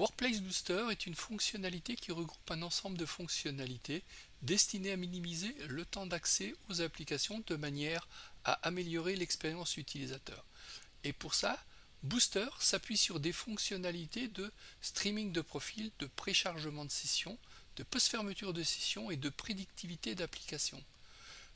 Workplace Booster est une fonctionnalité qui regroupe un ensemble de fonctionnalités destinées à minimiser le temps d'accès aux applications de manière à améliorer l'expérience utilisateur. Et pour ça, Booster s'appuie sur des fonctionnalités de streaming de profil, de préchargement de session, de post-fermeture de session et de prédictivité d'application.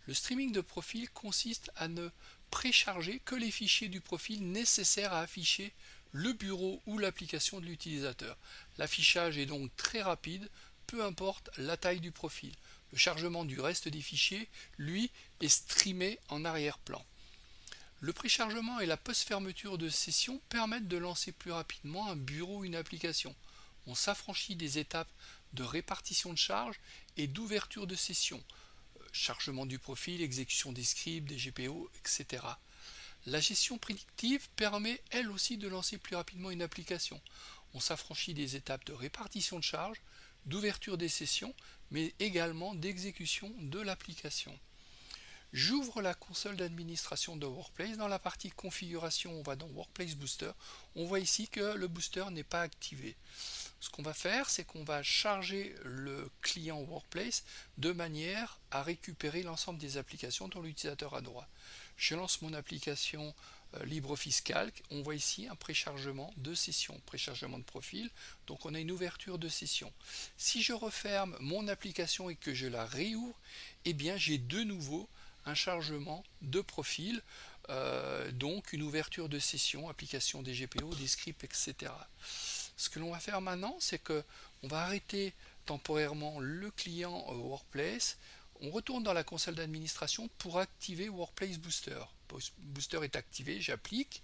Le streaming de profil consiste à ne précharger que les fichiers du profil nécessaires à afficher le bureau ou l'application de l'utilisateur. L'affichage est donc très rapide, peu importe la taille du profil. Le chargement du reste des fichiers, lui, est streamé en arrière-plan. Le préchargement et la post-fermeture de session permettent de lancer plus rapidement un bureau ou une application. On s'affranchit des étapes de répartition de charge et d'ouverture de session, chargement du profil, exécution des scripts, des GPO, etc. La gestion prédictive permet elle aussi de lancer plus rapidement une application. On s'affranchit des étapes de répartition de charge, d'ouverture des sessions, mais également d'exécution de l'application. J'ouvre la console d'administration de Workplace. Dans la partie configuration, on va dans Workplace Booster. On voit ici que le booster n'est pas activé. Ce qu'on va faire, c'est qu'on va charger le client Workplace de manière à récupérer l'ensemble des applications dont l'utilisateur a droit. Je lance mon application LibreOffice Calc. On voit ici un préchargement de session, préchargement de profil. Donc on a une ouverture de session. Si je referme mon application et que je la réouvre, eh bien j'ai de nouveau un chargement de profil, donc une ouverture de session, application des GPO, des scripts, etc. Ce que l'on va faire maintenant, c'est que on va arrêter temporairement le client Workplace. On retourne dans la console d'administration pour activer Workplace Booster. Booster est activé, j'applique,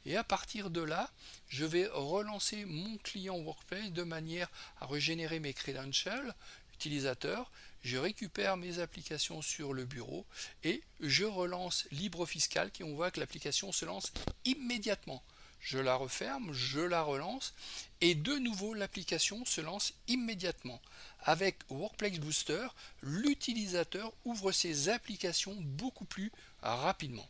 et à partir de là, je vais relancer mon client Workplace de manière à régénérer mes credentials utilisateurs. Je récupère mes applications sur le bureau et je relance LibreOffice Calc et on voit que l'application se lance immédiatement. Je la referme, je la relance et de nouveau l'application se lance immédiatement. Avec Workplace Booster, l'utilisateur ouvre ses applications beaucoup plus rapidement.